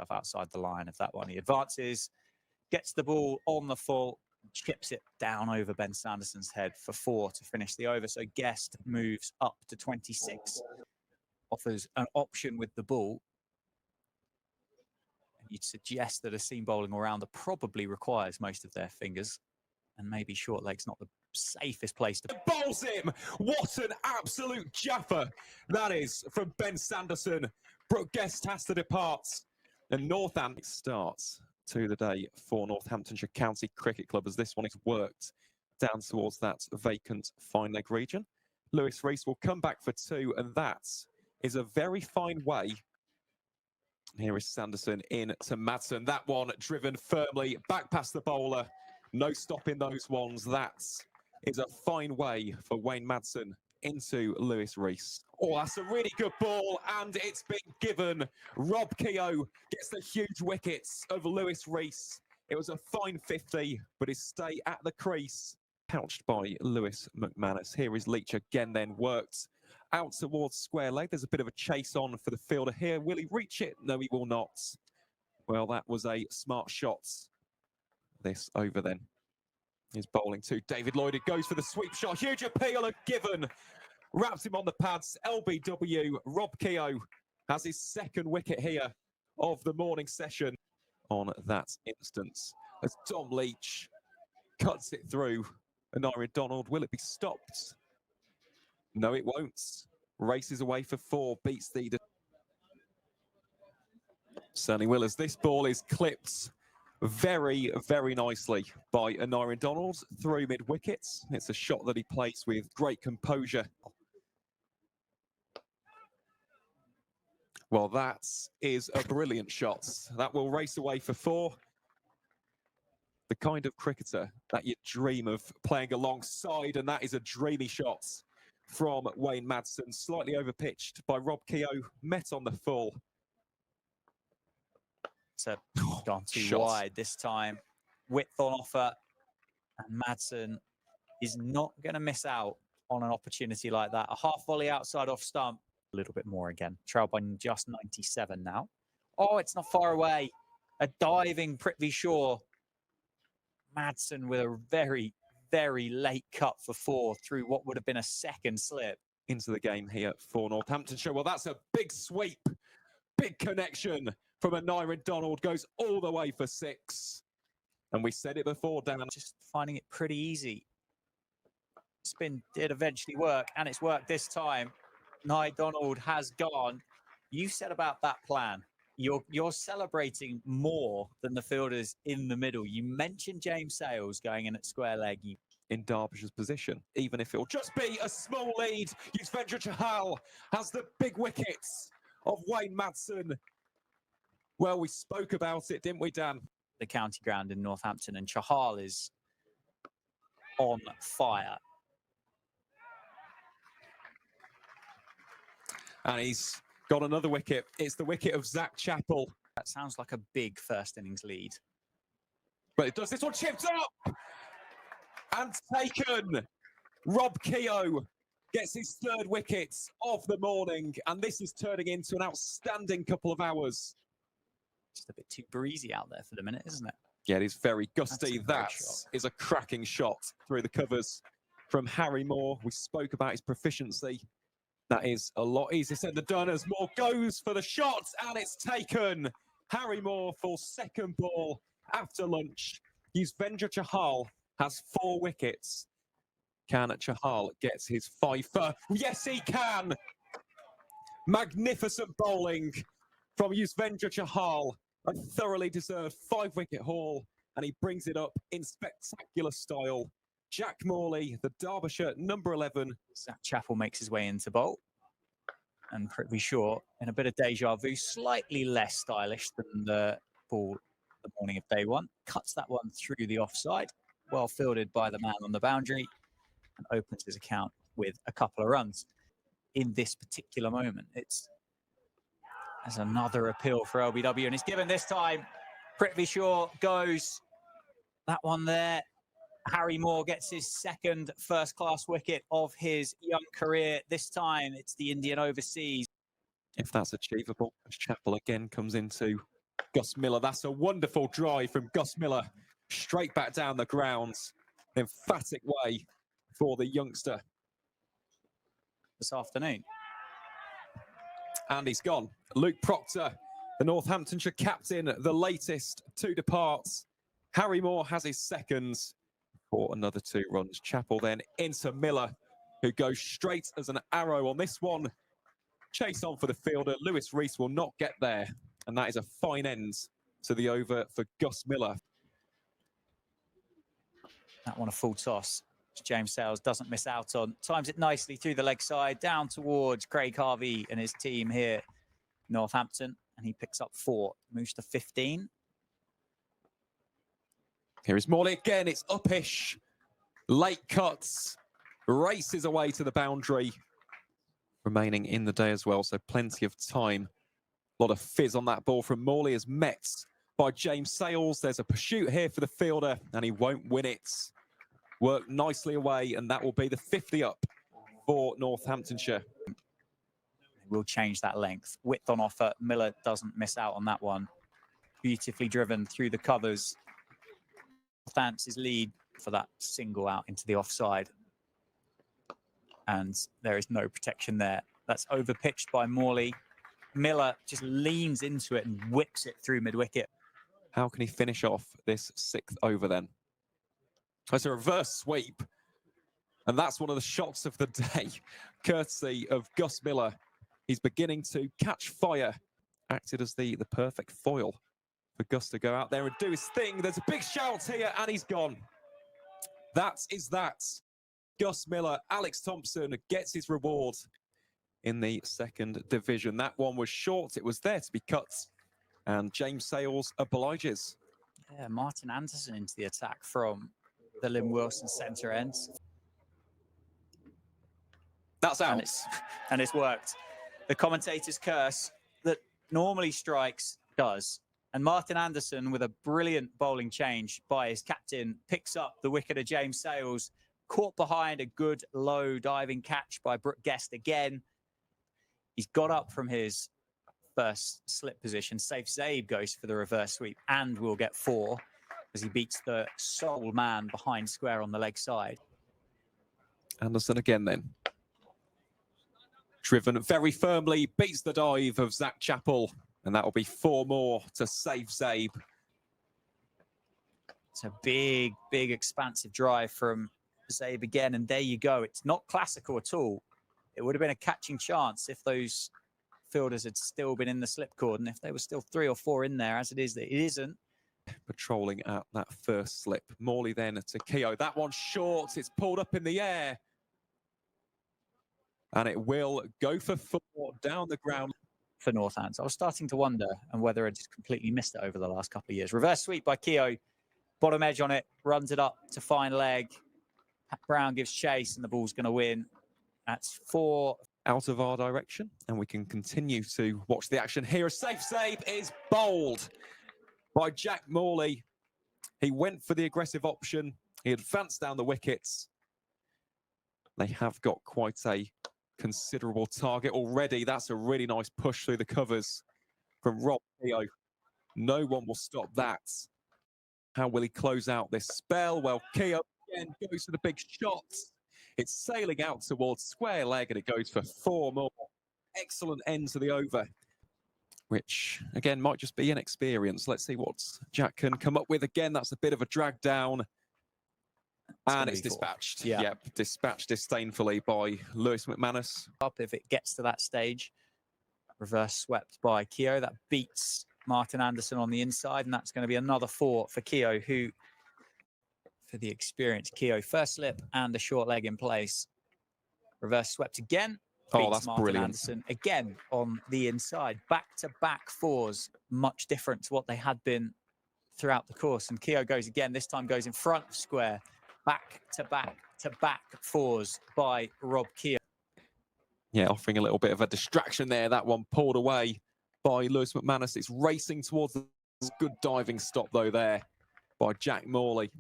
himself outside the line of that one. He advances, gets the ball on the full, chips it down over Ben Sanderson's head for 4 to finish the over. So Guest moves up to 26, offers an option with the ball. And you'd suggest that a seam bowling all-rounder probably requires most of their fingers, and maybe short leg's not the safest place to bowls him. What an absolute jaffer that is from Ben Sanderson. Brooke Guest has to depart, and Northampton starts to the day for Northamptonshire County Cricket Club, as this one is worked down towards that vacant fine leg region. Lewis Rees will come back for 2, and that is a very fine way. Here is Sanderson in to Madsen. That one driven firmly back past the bowler. No stopping those ones. That is a fine way for Wayne Madsen into Lewis Rees. Oh, that's a really good ball, and it's been given. Rob Keogh gets the huge wickets of Lewis Rees. It was a fine 50, but his stay at the crease pouched by Lewis McManus. Here is Leach again, then worked out towards square leg. There's a bit of a chase on for the fielder here. Will he reach it? No, he will not. Well, that was a smart shot. This over then. He's bowling to David Lloyd. It goes for the sweep shot. Huge appeal and given. Wraps him on the pads. LBW. Rob Keogh has his second wicket here of the morning session on that instance. As Tom Leach cuts it through. And Ira Donald, will it be stopped? No, it won't. Races away for 4. Beats the... Certainly will, as this ball is clipped very, very nicely by Anarian Donald through mid-wickets. It's a shot that he plays with great composure. Well, that is a brilliant shot. That will race away for 4. The kind of cricketer that you dream of playing alongside, and that is a dreamy shot from Wayne Madsen. Slightly overpitched by Rob Keogh, met on the full. So gone too wide this time. Width on offer, and Madsen is not going to miss out on an opportunity like that. A half volley outside off stump. A little bit more again. Trailed by just 97 now. Oh, it's not far away. A diving Prithvi Shaw. Madsen with a very, very late cut for 4 through what would have been a second slip. Into the game here for Northamptonshire. Well, that's a big sweep. Big connection from Anarian Donald. Goes all the way for 6. And we said it before, Dan. Just finding it pretty easy. Spin did eventually work, and it's worked this time. Nye Donald has gone. You said about that plan, you're celebrating more than the fielders in the middle. You mentioned James Sales going in at square leg. In Derbyshire's position, even if it'll just be a small lead. Yuzvendra Chahal has the big wickets of Wayne Madsen. Well, we spoke about it, didn't we, Dan? The county ground in Northampton, and Chahal is on fire. And he's got another wicket. It's the wicket of Zach Chappell. That sounds like a big first innings lead. But it does. This one chipped up and taken. Rob Keogh gets his 3rd wicket of the morning, and this is turning into an outstanding couple of hours. Just a bit too breezy out there for the minute, isn't it? Yeah, it is very gusty. That is a cracking shot through the covers from Harry Moore. We spoke about his proficiency. That is a lot easier said than done, as Moore goes for the shot, and it's taken. Harry Moore for 2nd ball after lunch. Yuzvendra Chahal has 4 wickets. Can Chahal get his 5th? Yes, he can. Magnificent bowling from Yuzvendra Chahal. A thoroughly deserved 5-wicket haul, and he brings it up in spectacular style. Jack Morley, the Derbyshire number 11. Zach Chappell makes his way into bowl. And Prithvi Shaw, in a bit of deja vu, slightly less stylish than the ball the morning of day 1. Cuts that one through the offside. Well fielded by the man on the boundary, and opens his account with a couple of runs. In this particular moment, it's as another appeal for LBW, and it's given this time. Prithvi Shaw goes. That one there. Harry Moore gets his 2nd first-class wicket of his young career. This time, it's the Indian overseas. If that's achievable, Chappell again comes into Gus Miller. That's a wonderful drive from Gus Miller. Straight back down the grounds. Emphatic way for the youngster. This afternoon. And he's gone. Luke Proctor, the Northamptonshire captain, the latest to depart. Harry Moore has his seconds for another 2 runs. Chappell then into Miller, who goes straight as an arrow on this one. Chase on for the fielder. Lewis Rees will not get there. And that is a fine end to the over for Gus Miller. That one a full toss. James Sales doesn't miss out on. Times it nicely through the leg side, down towards Craig Harvey and his team here, Northampton. And he picks up 4, moves to 15. Here is Morley again. It's uppish. Late cuts. Races away to the boundary. Remaining in the day as well, so plenty of time. A lot of fizz on that ball from Morley, is met by James Sales. There's a pursuit here for the fielder, and he won't win it. Worked nicely away, and that will be the 50 up for Northamptonshire. We'll change that length. Width on offer. Miller doesn't miss out on that one. Beautifully driven through the covers. Northampton's lead for that single out into the offside. And there is no protection there. That's overpitched by Morley. Miller just leans into it and whips it through mid-wicket. How can he finish off this 6th over then? It's a reverse sweep. And that's one of the shots of the day, courtesy of Gus Miller. He's beginning to catch fire. Acted as the perfect foil for Gus to go out there and do his thing. There's a big shout here, and he's gone. That is that. Gus Miller, Alex Thompson gets his reward in the 2nd division. That one was short. It was there to be cut. And James Sales obliges. Yeah, Martin Anderson into the attack from the Lynn Wilson centre end. That's out. And it's worked. The commentator's curse that normally strikes does. And Martin Anderson, with a brilliant bowling change by his captain, picks up the wicket of James Sales, caught behind a good low diving catch by Brooke Guest again. He's got up from his first slip position. Safe Zabe goes for the reverse sweep and will get 4 as he beats the sole man behind square on the leg side. Anderson again then. Driven very firmly, beats the dive of Zach Chappell, and that will be 4 more to save Zabe. It's a big, big, expansive drive from Zabe again, and there you go. It's not classical at all. It would have been a catching chance if those fielders had still been in the slip cordon, if there were still 3 or 4 in there. As it is, it isn't. Patrolling at that first slip. Morley then to Keogh. That one's short. It's pulled up in the air. And it will go for 4 down the ground. For Northampton. I was starting to wonder and whether I just completely missed it over the last couple of years. Reverse sweep by Keogh. Bottom edge on it. Runs it up to fine leg. Pat Brown gives chase and the ball's going to win. That's 4. Out of our direction. And we can continue to watch the action here. A safe save is bowled by Jack Morley. He went for the aggressive option. He advanced down the wickets. They have got quite a considerable target already. That's a really nice push through the covers from Rob Keogh. No one will stop that. How will he close out this spell? Well, Keogh again goes for the big shot. It's sailing out towards square leg and it goes for 4 more. Excellent end to the over, which again might just be inexperience. Let's see what Jack can come up with again. That's a bit of a drag down. And it's dispatched. Yeah. Yep, dispatched disdainfully by Lewis McManus. Up if it gets to that stage. Reverse swept by Keogh. That beats Martin Anderson on the inside, and that's going to be another 4 for Keogh, who, for the experienced Keogh, first slip and a short leg in place. Reverse swept again. Oh, that's Martin brilliant. Anderson again on the inside. Back-to-back 4s, much different to what they had been throughout the course. And Keogh goes again. This time goes in front of square. Back-to-back 4s by Rob Keogh. Yeah, offering a little bit of a distraction there. That one pulled away by Lewis McManus. It's racing towards the good diving stop, though, there by Jack Morley.